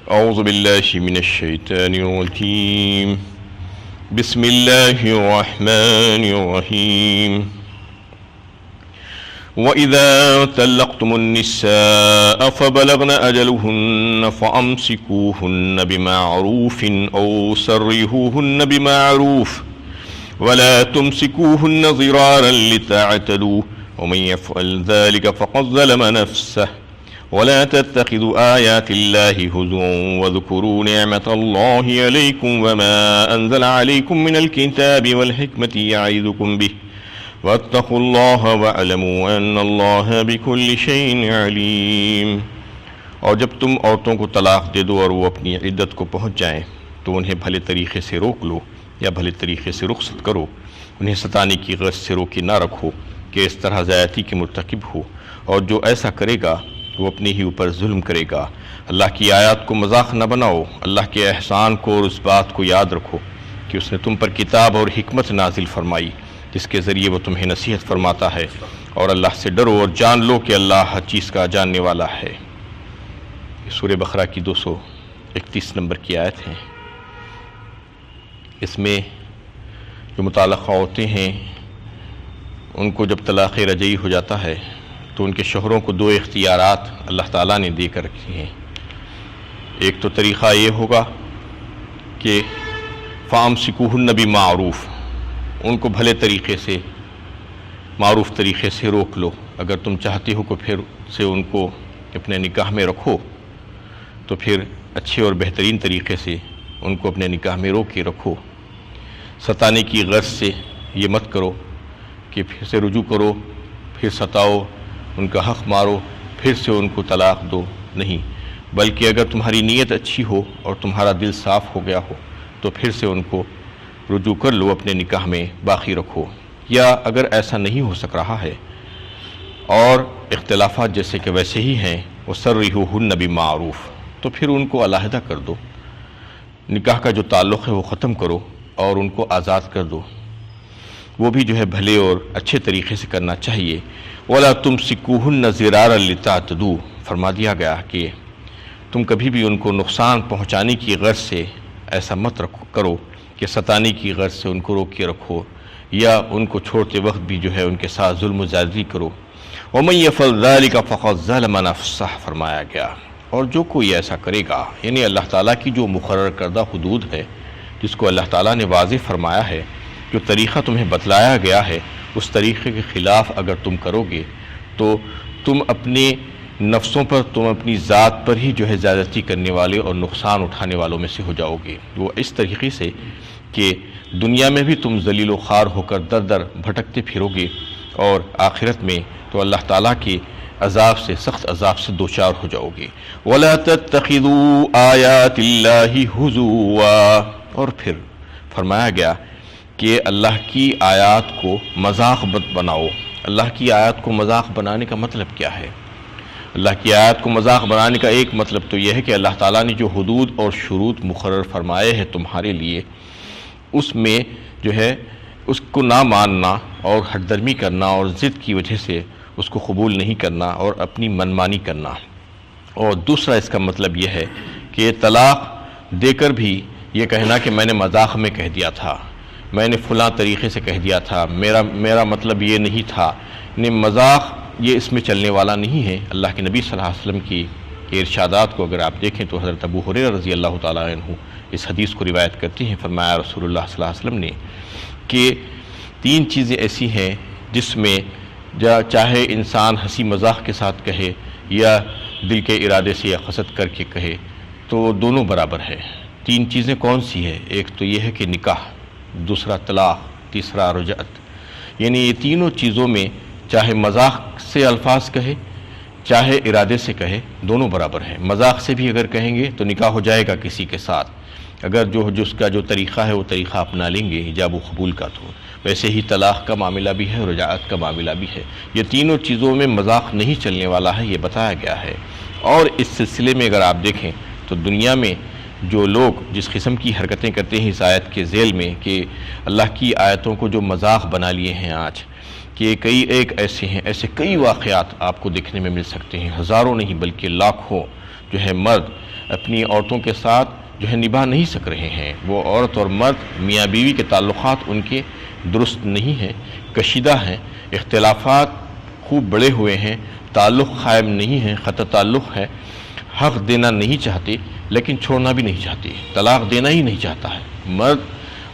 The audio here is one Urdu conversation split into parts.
اعوذ باللہ من الشیطان الرجیم بسم اللہ الرحمن الرحیم وَإِذَا طَلَّقْتُمُ النِّسَاءَ فَبَلَغْنَ أَجَلَهُنَّ فَأَمْسِكُوهُنَّ بِمَعْرُوفٍ أَوْ سَرِّحُوهُنَّ بِمَعْرُوفٍ وَلَا تُمْسِكُوهُنَّ ضِرَارًا لِتَعْتَدُوا وَمَنْ يَفْعَلْ ذَلِكَ فَقَدْ ظَلَمَ نَفْسَهُ وَلَا تَتَّخِذُوا آيَاتِ اللَّهِ هُزُوًا وَاذْكُرُوا نِعْمَةَ اللَّهِ عَلَيْكُمْ وَمَا أَنزَلَ عَلَيْكُمْ مِنَ الْكِتَابِ وَالْحِكْمَةِ يَعِظُكُمْ بِهِ وَاتَّقُوا اللَّهَ وَاعْلَمُوا أَنَّ اللَّهَ بِكُلِّ شَيْءٍ عَلِيمٌ۔ اور جب تم عورتوں کو طلاق دے دو اور وہ اپنی عدت کو پہنچ جائیں تو انہیں بھلے طریقے سے روک لو یا بھلے طریقے سے رخصت کرو، انہیں ستانے کی غرض سے روکے نہ رکھو کہ اس طرح زیادتی کے مرتکب ہو، اور جو ایسا کرے گا وہ اپنے ہی اوپر ظلم کرے گا۔ اللہ کی آیات کو مذاق نہ بناؤ، اللہ کے احسان کو اور اس بات کو یاد رکھو کہ اس نے تم پر کتاب اور حکمت نازل فرمائی جس کے ذریعے وہ تمہیں نصیحت فرماتا ہے، اور اللہ سے ڈرو اور جان لو کہ اللہ ہر چیز کا جاننے والا ہے۔ یہ سورہ بقرہ کی 231 نمبر کی آیت ہے۔ اس میں جو مطلقہ عورتیں ہیں ان کو جب طلاق رجعی ہو جاتا ہے تو ان کے شوہروں کو 2 اختیارات اللہ تعالیٰ نے دے کر رکھے ہیں۔ ایک تو طریقہ یہ ہوگا کہ فَأَمْسِكُوهُنَّ بِمَعْرُوفٍ، ان کو بھلے طریقے سے معروف طریقے سے روک لو۔ اگر تم چاہتے ہو کہ پھر سے ان کو اپنے نکاح میں رکھو تو پھر اچھے اور بہترین طریقے سے ان کو اپنے نکاح میں روک کے رکھو۔ ستانے کی غرض سے یہ مت کرو کہ پھر سے رجوع کرو، پھر ستاؤ، ان کا حق مارو، پھر سے ان کو طلاق دو، نہیں، بلکہ اگر تمہاری نیت اچھی ہو اور تمہارا دل صاف ہو گیا ہو تو پھر سے ان کو رجوع کر لو، اپنے نکاح میں باقی رکھو۔ یا اگر ایسا نہیں ہو سک رہا ہے اور اختلافات جیسے کہ ویسے ہی ہیں، وَسَرِّحُوهُنَّ بِمَعْرُوفٍ، تو پھر ان کو علیحدہ کر دو، نکاح کا جو تعلق ہے وہ ختم کرو اور ان کو آزاد کر دو۔ وہ بھی جو ہے بھلے اور اچھے طریقے سے کرنا چاہیے۔ وَلَا تُمْسِكُوهُنَّ ضِرَارًا لِتَعْتَدُوا، فرما دیا گیا کہ تم کبھی بھی ان کو نقصان پہنچانے کی غرض سے ایسا مت کرو کہ ستانے کی غرض سے ان کو روک کے رکھو، یا ان کو چھوڑتے وقت بھی جو ہے ان کے ساتھ ظلم و زیادتی کرو۔ وَمَنْ يَفْعَلْ ذَلِكَ فَقَدْ ظَلَمَ نَفْسَهُ، فرمایا گیا، اور جو کوئی ایسا کرے گا، یعنی اللہ تعالیٰ کی جو مقرر کردہ حدود ہے جس کو اللہ تعالیٰ نے واضح فرمایا ہے، جو طریقہ تمہیں بتلایا گیا ہے، اس طریقے کے خلاف اگر تم کرو گے تو تم اپنے نفسوں پر، تم اپنی ذات پر ہی جو ہے زیادتی کرنے والے اور نقصان اٹھانے والوں میں سے ہو جاؤ گے۔ وہ اس طریقے سے کہ دنیا میں بھی تم ذلیل و خوار ہو کر در در بھٹکتے پھرو گے، اور آخرت میں تو اللہ تعالیٰ کے عذاب سے، سخت عذاب سے دوچار ہو جاؤ گے۔ وَلَا تَتَّخِذُوا آيَاتِ اللَّهِ هُزُوًا، اور پھر فرمایا گیا کہ اللہ کی آیات کو مذاق مت بناؤ۔ اللہ کی آیات کو مذاق بنانے کا مطلب کیا ہے؟ اللہ کی آیات کو مذاق بنانے کا ایک مطلب تو یہ ہے کہ اللہ تعالیٰ نے جو حدود اور شروط مقرر فرمائے ہیں تمہارے لیے، اس میں جو ہے اس کو نہ ماننا اور ہٹ درمی کرنا اور ضد کی وجہ سے اس کو قبول نہیں کرنا اور اپنی منمانی کرنا۔ اور دوسرا اس کا مطلب یہ ہے کہ طلاق دے کر بھی یہ کہنا کہ میں نے مذاق میں کہہ دیا تھا، میں نے فلاں طریقے سے کہہ دیا تھا، میرا مطلب یہ نہیں تھا، مذاق یہ اس میں چلنے والا نہیں ہے۔ اللہ کے نبی صلی اللہ علیہ وسلم کی ارشادات کو اگر آپ دیکھیں تو حضرت ابو ہریرہ رضی اللہ تعالیٰ عنہ اس حدیث کو روایت کرتے ہیں، فرمایا رسول اللہ صلی اللہ علیہ وسلم نے کہ 3 چیزیں ایسی ہیں جس میں چاہے انسان ہنسی مذاق کے ساتھ کہے یا دل کے ارادے سے یا قصد کر کے کہے تو دونوں برابر ہے۔ 3 چیزیں کون سی ہے؟ ایک تو یہ ہے کہ نکاح، دوسرا طلاق، تیسرا رجعت۔ یعنی یہ تینوں چیزوں میں چاہے مذاق سے الفاظ کہے چاہے ارادے سے کہے، دونوں برابر ہیں۔ مذاق سے بھی اگر کہیں گے تو نکاح ہو جائے گا کسی کے ساتھ، اگر جو اس کا جو طریقہ ہے وہ طریقہ اپنا لیں گے ایجاب و قبول کا، تو ویسے ہی طلاق کا معاملہ بھی ہے، رجعت کا معاملہ بھی ہے۔ یہ تینوں چیزوں میں مذاق نہیں چلنے والا ہے، یہ بتایا گیا ہے۔ اور اس سلسلے میں اگر آپ دیکھیں تو دنیا میں جو لوگ جس قسم کی حرکتیں کرتے ہیں اس آیت کے ذیل میں، کہ اللہ کی آیتوں کو جو مذاق بنا لیے ہیں آج، کہ ایسے کئی واقعات آپ کو دیکھنے میں مل سکتے ہیں، ہزاروں نہیں بلکہ لاکھوں، جو ہے مرد اپنی عورتوں کے ساتھ جو ہے نبھا نہیں سک رہے ہیں. وہ عورت اور مرد میاں بیوی کے تعلقات ان کے درست نہیں ہیں، کشیدہ ہیں، اختلافات خوب بڑے ہوئے ہیں، تعلق قائم نہیں ہے، خط تعلق ہے، حق دینا نہیں چاہتے لیکن چھوڑنا بھی نہیں چاہتے، طلاق دینا ہی نہیں چاہتا ہے. مرد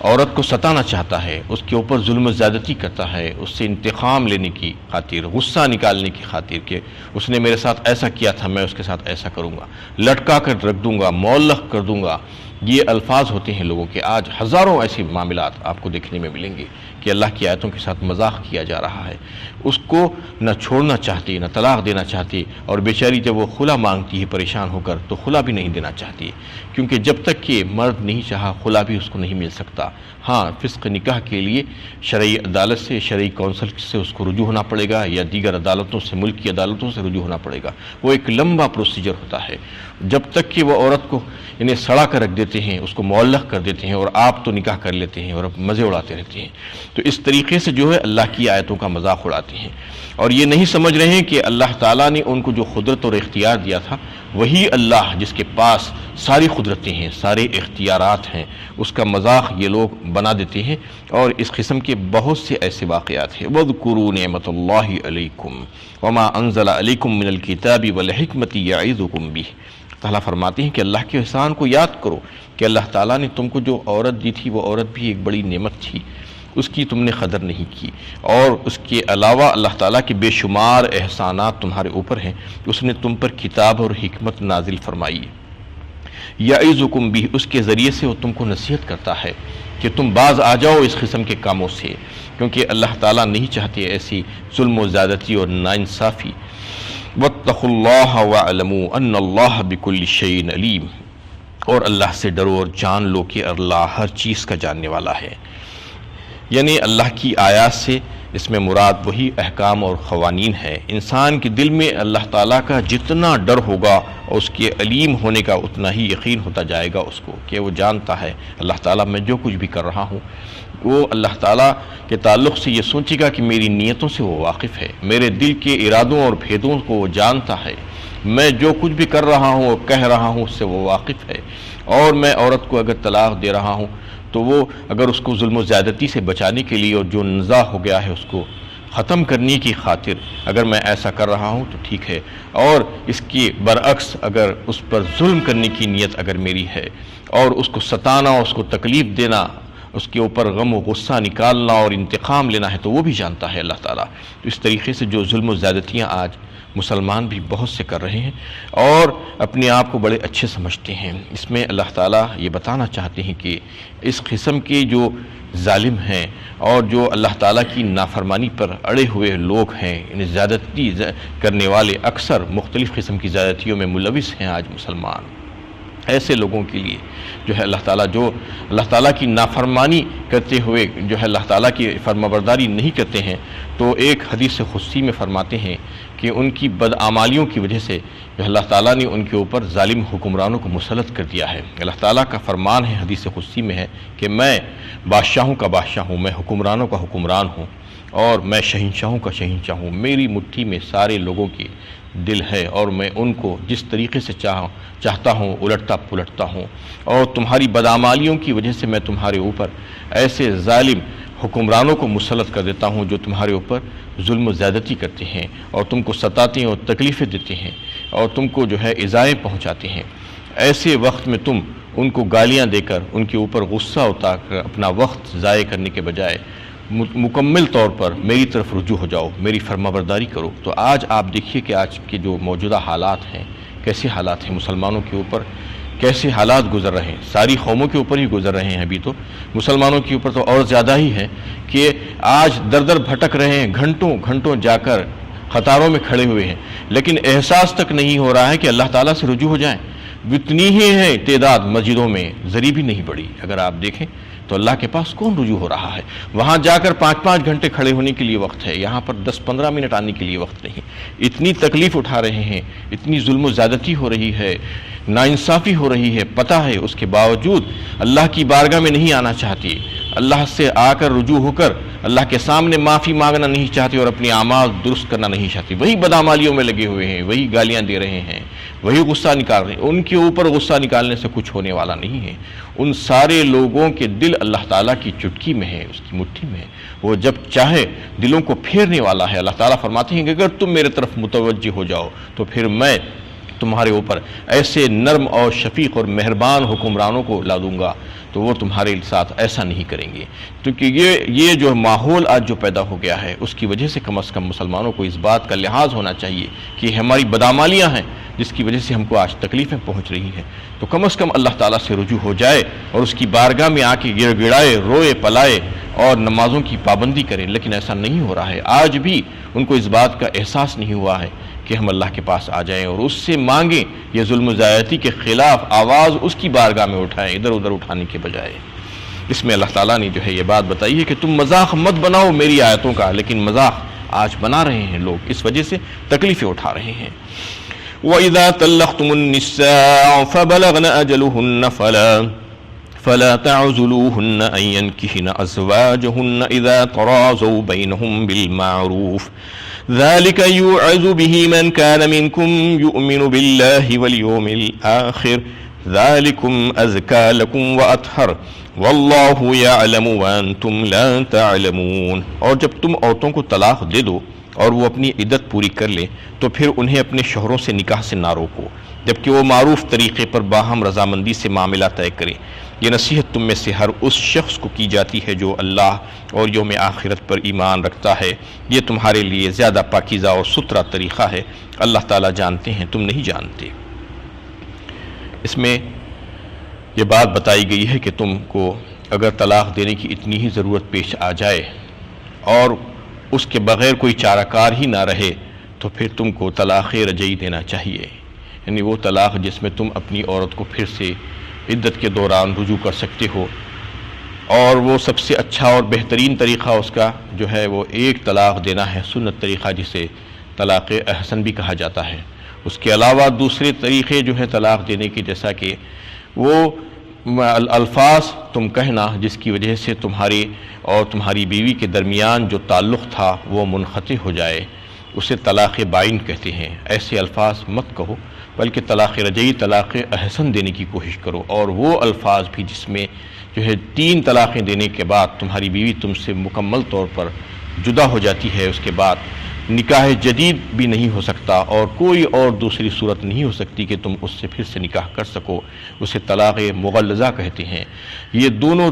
عورت کو ستانا چاہتا ہے، اس کے اوپر ظلم و زیادتی کرتا ہے، اس سے انتقام لینے کی خاطر، غصہ نکالنے کی خاطر کہ اس نے میرے ساتھ ایسا کیا تھا میں اس کے ساتھ ایسا کروں گا، لٹکا کر رکھ دوں گا، معلق کر دوں گا. یہ الفاظ ہوتے ہیں لوگوں کے. آج ہزاروں ایسے معاملات آپ کو دیکھنے میں ملیں گے کہ اللہ کی آیتوں کے ساتھ مذاق کیا جا رہا ہے. اس کو نہ چھوڑنا چاہتی، نہ طلاق دینا چاہتی، اور بیچاری جب وہ خلا مانگتی ہے پریشان ہو کر تو خلا بھی نہیں دینا چاہتی، کیونکہ جب تک کہ مرد نہیں چاہا خلا بھی اس کو نہیں مل سکتا. ہاں، فسق نکاح کے لیے شرعی عدالت سے، شرعی کونسل سے اس کو رجوع ہونا پڑے گا، یا دیگر عدالتوں سے، ملکی عدالتوں سے رجوع ہونا پڑے گا. وہ ایک لمبا پروسیجر ہوتا ہے. جب تک کہ وہ عورت کو انہیں سڑا کر رکھ دیتے ہیں، اس کو معلق کر دیتے ہیں، اور آپ تو نکاح کر لیتے ہیں اور مزے اڑاتے رہتے ہیں. تو اس طریقے سے جو ہے اللہ کی آیتوں کا مذاق اڑاتے ہیں، اور یہ نہیں سمجھ رہے ہیں کہ اللہ تعالیٰ نے ان کو جو قدرت اور اختیار دیا تھا وہی اللہ جس کے پاس ساری قدرتیں ہیں، سارے اختیارات ہیں، اس کا مذاق یہ لوگ بنا دیتے ہیں. اور اس قسم کے بہت سے ایسے واقعات ہیں. وَاذْكُرُوا نِعْمَةَ اللَّهِ عَلَيْكُمْ وَمَا أَنزَلَ عَلَيْكُمْ مِنَ الْكِتَابِ وَالْحِكْمَةِ يَعِظُكُمْ بِهِ. تعالیٰ فرماتے ہیں کہ اللہ کے احسان کو یاد کرو کہ اللہ تعالیٰ نے تم کو جو عورت دی تھی وہ عورت بھی ایک بڑی نعمت تھی، اس کی تم نے قدر نہیں کی، اور اس کے علاوہ اللہ تعالیٰ کے بے شمار احسانات تمہارے اوپر ہیں. اس نے تم پر کتاب اور حکمت نازل فرمائی. یعظکم بہ، اس کے ذریعے سے وہ تم کو نصیحت کرتا ہے کہ تم باز آ جاؤ اس قسم کے کاموں سے، کیونکہ اللہ تعالیٰ نہیں چاہتے ایسی ظلم و زیادتی اور ناانصافی. واتقوا اللہ واعلموا ان اللہ بکل شیء علیم، اور اللہ سے ڈرو اور جان لو کہ اللہ ہر چیز کا جاننے والا ہے. یعنی اللہ کی آیات سے اس میں مراد وہی احکام اور قوانین ہے. انسان کے دل میں اللہ تعالیٰ کا جتنا ڈر ہوگا اور اس کے علیم ہونے کا اتنا ہی یقین ہوتا جائے گا اس کو، کہ وہ جانتا ہے اللہ تعالیٰ میں جو کچھ بھی کر رہا ہوں، وہ اللہ تعالیٰ کے تعلق سے یہ سوچے گا کہ میری نیتوں سے وہ واقف ہے، میرے دل کے ارادوں اور بھیدوں کو وہ جانتا ہے، میں جو کچھ بھی کر رہا ہوں اور کہہ رہا ہوں اس سے وہ واقف ہے. اور میں عورت کو اگر طلاق دے رہا ہوں تو وہ اگر اس کو ظلم و زیادتی سے بچانے کے لیے اور جو نزاع ہو گیا ہے اس کو ختم کرنے کی خاطر اگر میں ایسا کر رہا ہوں تو ٹھیک ہے، اور اس کے برعکس اگر اس پر ظلم کرنے کی نیت اگر میری ہے اور اس کو ستانا، اس کو تکلیف دینا، اس کے اوپر غم و غصہ نکالنا اور انتقام لینا ہے تو وہ بھی جانتا ہے اللہ تعالیٰ. تو اس طریقے سے جو ظلم و زیادتیاں آج مسلمان بھی بہت سے کر رہے ہیں اور اپنے آپ کو بڑے اچھے سمجھتے ہیں، اس میں اللہ تعالیٰ یہ بتانا چاہتے ہیں کہ اس قسم کے جو ظالم ہیں اور جو اللہ تعالیٰ کی نافرمانی پر اڑے ہوئے لوگ ہیں، انہیں زیادتی کرنے والے اکثر مختلف قسم کی زیادتیوں میں ملوث ہیں آج مسلمان. ایسے لوگوں کے لیے جو ہے اللہ تعالیٰ کی نافرمانی کرتے ہوئے جو ہے اللہ تعالیٰ کی فرمانبرداری نہیں کرتے ہیں، تو ایک حدیث قدسی میں فرماتے ہیں کہ ان کی بدعمالیوں کی وجہ سے جو اللہ تعالیٰ نے ان کے اوپر ظالم حکمرانوں کو مسلط کر دیا ہے. اللہ تعالیٰ کا فرمان ہے، حدیث قدسی میں ہے کہ میں بادشاہوں کا بادشاہ ہوں، میں حکمرانوں کا حکمران ہوں، اور میں شہنشاہوں کا شہنشاہ ہوں. میری مٹھی میں سارے لوگوں کے دل ہے اور میں ان کو جس طریقے سے چاہتا ہوں الٹتا پلٹتا ہوں، اور تمہاری بدعمالیوں کی وجہ سے میں تمہارے اوپر ایسے ظالم حکمرانوں کو مسلط کر دیتا ہوں جو تمہارے اوپر ظلم و زیادتی کرتے ہیں اور تم کو ستاتے ہیں اور تکلیفیں دیتے ہیں اور تم کو جو ہے ایذائیں پہنچاتے ہیں. ایسے وقت میں تم ان کو گالیاں دے کر ان کے اوپر غصہ اتار کر اپنا وقت ضائع کرنے کے بجائے مکمل طور پر میری طرف رجوع ہو جاؤ، میری فرمانبرداری کرو. تو آج آپ دیکھیے کہ آج کے جو موجودہ حالات ہیں، کیسے حالات ہیں مسلمانوں کے اوپر، کیسے حالات گزر رہے ہیں. ساری قوموں کے اوپر ہی گزر رہے ہیں، ابھی تو مسلمانوں کے اوپر تو اور زیادہ ہی ہے کہ آج در در بھٹک رہے ہیں، گھنٹوں گھنٹوں جا کر قطاروں میں کھڑے ہوئے ہیں، لیکن احساس تک نہیں ہو رہا ہے کہ اللہ تعالیٰ سے رجوع ہو جائیں. اتنی ہی ہے تعداد مسجدوں میں، ذری بھی نہیں بڑھی. اگر آپ دیکھیں تو اللہ کے پاس کون رجوع ہو رہا ہے؟ وہاں جا کر 5-5 گھنٹے کھڑے ہونے کے لیے وقت ہے، یہاں پر 10-15 منٹ آنے کے لیے وقت نہیں. اتنی تکلیف اٹھا رہے ہیں، اتنی ظلم و زیادتی ہو رہی ہے، ناانصافی ہو رہی ہے، پتہ ہے، اس کے باوجود اللہ کی بارگاہ میں نہیں آنا چاہتی. اللہ سے آ کر رجوع ہو کر اللہ کے سامنے معافی مانگنا نہیں چاہتے اور اپنی اعمال درست کرنا نہیں چاہتے، وہی بدعمالیوں میں لگے ہوئے ہیں، وہی گالیاں دے رہے ہیں، وہی غصہ نکال رہے ہیں، ان کے اوپر غصہ نکالنے سے کچھ ہونے والا نہیں ہے۔ ان سارے لوگوں کے دل اللہ تعالیٰ کی چٹکی میں ہے، اس کی مٹھی میں ہے، وہ جب چاہے دلوں کو پھیرنے والا ہے۔ اللہ تعالیٰ فرماتے ہیں کہ اگر تم میرے طرف متوجہ ہو جاؤ تو پھر میں تمہارے اوپر ایسے نرم اور شفیق اور مہربان حکمرانوں کو لا دوں گا، تو وہ تمہارے ساتھ ایسا نہیں کریں گے۔ کیونکہ یہ جو ماحول آج جو پیدا ہو گیا ہے، اس کی وجہ سے کم از کم مسلمانوں کو اس بات کا لحاظ ہونا چاہیے کہ ہماری بدعمالیاں ہیں جس کی وجہ سے ہم کو آج تکلیفیں پہنچ رہی ہیں، تو کم از کم اللہ تعالیٰ سے رجوع ہو جائے اور اس کی بارگاہ میں آ کے گڑ گڑائے، روئے پلائے اور نمازوں کی پابندی کرے۔ لیکن ایسا نہیں ہو رہا ہے، آج بھی ان کو اس بات کا احساس نہیں ہوا ہے کہ ہم اللہ کے پاس آ جائیں اور اس سے مانگیں، یہ ظلم و زیادتی کے خلاف آواز اس کی بارگاہ میں اٹھائیں، ادھر ادھر اٹھانے کے بجائے۔ اس میں اللہ تعالیٰ نے جو ہے یہ بات بتائی ہے کہ تم مذاق مت بناؤ میری آیتوں کا، لیکن مذاق آج بنا رہے ہیں لوگ، اس وجہ سے تکلیفیں اٹھا رہے ہیں۔ وَإِذَا طَلَّقْتُمُ النِّسَاءَ فَبَلَغْنَ أَجَلُهُنَّ فَلَا تَعْزُلُوهُنَّ أَن يَنكِحْنَ أَزْوَاجَهُنَّ إِذَا تَرَاضَوْا بَيْنَهُم بِالْمَعْرُوفِ ذلك يوعظ به من كان منكم يؤمن بالله واليوم الآخر ذلكم أزكى لكم وأطهر والله يعلم وأنتم لا تعلمون۔ اور جب تم عورتوں کو طلاق دے دو اور وہ اپنی عدت پوری کر لیں تو پھر انہیں اپنے شوہروں سے نکاح سے نہ روکو، جبکہ وہ معروف طریقے پر باہم رضامندی سے معاملہ طے کریں۔ یہ نصیحت تم میں سے ہر اس شخص کو کی جاتی ہے جو اللہ اور یوم آخرت پر ایمان رکھتا ہے، یہ تمہارے لیے زیادہ پاکیزہ اور ستھرا طریقہ ہے، اللہ تعالیٰ جانتے ہیں تم نہیں جانتے۔ اس میں یہ بات بتائی گئی ہے کہ تم کو اگر طلاق دینے کی اتنی ہی ضرورت پیش آ جائے اور اس کے بغیر کوئی چارہ کار ہی نہ رہے تو پھر تم کو طلاق رجعی دینا چاہیے، یعنی وہ طلاق جس میں تم اپنی عورت کو پھر سے عدت کے دوران رجوع کر سکتے ہو، اور وہ سب سے اچھا اور بہترین طریقہ اس کا جو ہے وہ ایک طلاق دینا ہے، سنت طریقہ جسے طلاق احسن بھی کہا جاتا ہے۔ اس کے علاوہ دوسرے طریقے جو ہے طلاق دینے کی، جیسا کہ وہ الفاظ تم کہنا جس کی وجہ سے تمہاری اور تمہاری بیوی کے درمیان جو تعلق تھا وہ منقطع ہو جائے، اسے طلاق بائن کہتے ہیں۔ ایسے الفاظ مت کہو، بلکہ طلاق رجعی، طلاق احسن دینے کی کوشش کرو، اور وہ الفاظ بھی جس میں جو ہے 3 طلاقیں دینے کے بعد تمہاری بیوی تم سے مکمل طور پر جدا ہو جاتی ہے، اس کے بعد نکاح جدید بھی نہیں ہو سکتا اور کوئی اور دوسری صورت نہیں ہو سکتی کہ تم اس سے پھر سے نکاح کر سکو، اسے طلاق مغلظہ کہتے ہیں۔ یہ دونوں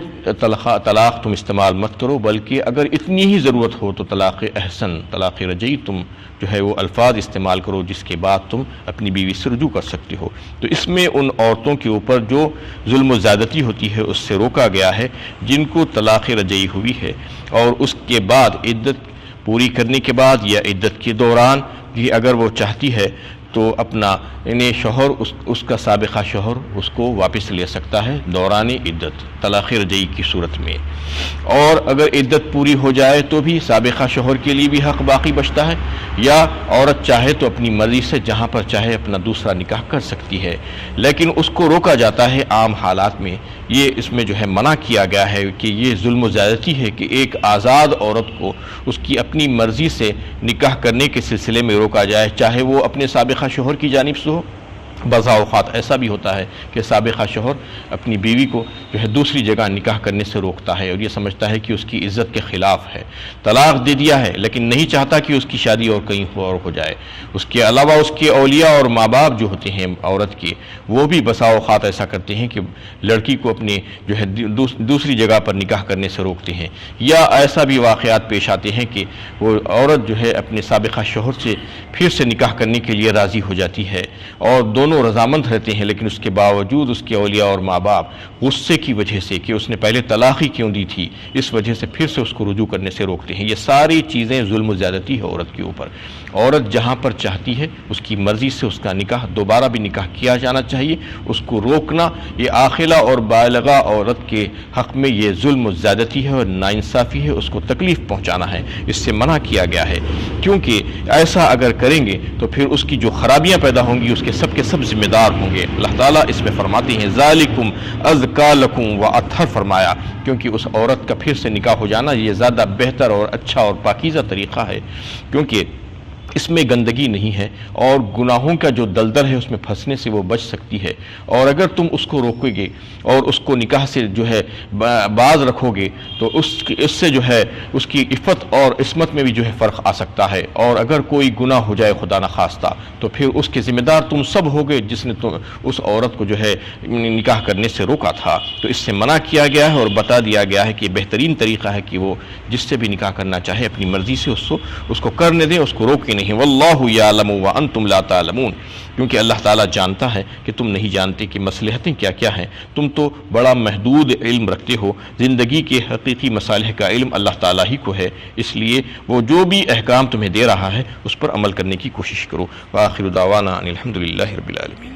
طلاق تم استعمال مت کرو، بلکہ اگر اتنی ہی ضرورت ہو تو طلاق احسن، طلاق رجعی تم جو ہے وہ الفاظ استعمال کرو جس کے بعد تم اپنی بیوی سے رجوع کر سکتے ہو۔ تو اس میں ان عورتوں کے اوپر جو ظلم و زیادتی ہوتی ہے اس سے روکا گیا ہے جن کو طلاق رجعی ہوئی ہے، اور اس کے بعد عدت پوری کرنے کے بعد یا عدت کے دوران بھی اگر وہ چاہتی ہے تو اپنا یعنی شوہر اس کا سابقہ شوہر اس کو واپس لے سکتا ہے دوران عدت، طلاق رجعی کی صورت میں۔ اور اگر عدت پوری ہو جائے تو بھی سابقہ شوہر کے لیے بھی حق باقی بچتا ہے، یا عورت چاہے تو اپنی مرضی سے جہاں پر چاہے اپنا دوسرا نکاح کر سکتی ہے، لیکن اس کو روکا جاتا ہے عام حالات میں۔ یہ اس میں جو ہے منع کیا گیا ہے کہ یہ ظلم و زیادتی ہے کہ ایک آزاد عورت کو اس کی اپنی مرضی سے نکاح کرنے کے سلسلے میں روکا جائے، چاہے وہ اپنے سابقہ شوہر کی جانب سے ہو۔ بعض اوقات ایسا بھی ہوتا ہے کہ سابقہ شوہر اپنی بیوی کو جو ہے دوسری جگہ نکاح کرنے سے روکتا ہے اور یہ سمجھتا ہے کہ اس کی عزت کے خلاف ہے، طلاق دے دیا ہے لیکن نہیں چاہتا کہ اس کی شادی اور کہیں اور ہو جائے۔ اس کے علاوہ اس کے اولیاء اور ماں باپ جو ہوتے ہیں عورت کے، وہ بھی بسا اوقات ایسا کرتے ہیں کہ لڑکی کو اپنے جو ہے دوسری جگہ پر نکاح کرنے سے روکتے ہیں، یا ایسا بھی واقعات پیش آتے ہیں کہ وہ عورت جو ہے اپنے سابقہ شوہر سے پھر سے نکاح کرنے کے لیے راضی ہو جاتی ہے اور دونوں رضامند رہتے ہیں، لیکن اس کے باوجود اس کے اولیاء اور ماں باپ غصے کی وجہ سے کہ اس نے پہلے طلاق ہی کیوں دی تھی، اس وجہ سے پھر سے اس کو رجوع کرنے سے روکتے ہیں۔ یہ ساری چیزیں ظلم و زیادتی ہے عورت کے اوپر۔ عورت جہاں پر چاہتی ہے اس کی مرضی سے اس کا نکاح دوبارہ بھی نکاح کیا جانا چاہیے، اس کو روکنا یہ عاقلہ اور بالغہ عورت کے حق میں یہ ظلم و زیادتی ہے اور ناانصافی ہے، اس کو تکلیف پہنچانا ہے، اس سے منع کیا گیا ہے، کیونکہ ایسا اگر کریں گے تو پھر اس کی جو خرابیاں پیدا ہوں گی اس کے سب سب ذمہ دار ہوں گے۔ اللہ تعالیٰ اس میں فرماتے ہیں ذالکم ازکا لکم و اطہر، فرمایا کیونکہ اس عورت کا پھر سے نکاح ہو جانا یہ زیادہ بہتر اور اچھا اور پاکیزہ طریقہ ہے، کیونکہ اس میں گندگی نہیں ہے اور گناہوں کا جو دلدل ہے اس میں پھنسنے سے وہ بچ سکتی ہے۔ اور اگر تم اس کو روکو گے اور اس کو نکاح سے جو ہے باز رکھو گے تو اس سے جو ہے اس کی عفت اور عصمت میں بھی جو ہے فرق آ سکتا ہے، اور اگر کوئی گناہ ہو جائے خدا نخواستہ تو پھر اس کے ذمہ دار تم سب ہوگے جس نے اس عورت کو جو ہے نکاح کرنے سے روکا تھا۔ تو اس سے منع کیا گیا ہے اور بتا دیا گیا ہے کہ بہترین طریقہ ہے کہ وہ جس سے بھی نکاح کرنا چاہے اپنی مرضی سے اس کو کرنے دیں، اس کو روکے نہیں۔ واللہ یعلم وانتم لا تعلمون، کیونکہ اللہ تعالیٰ جانتا ہے کہ تم نہیں جانتے کہ مصلحتیں کیا کیا ہیں، تم تو بڑا محدود علم رکھتے ہو، زندگی کے حقیقی مصالح کا علم اللہ تعالیٰ ہی کو ہے، اس لیے وہ جو بھی احکام تمہیں دے رہا ہے اس پر عمل کرنے کی کوشش کرو۔ وآخر دعوانا ان الحمد للہ رب العالمین۔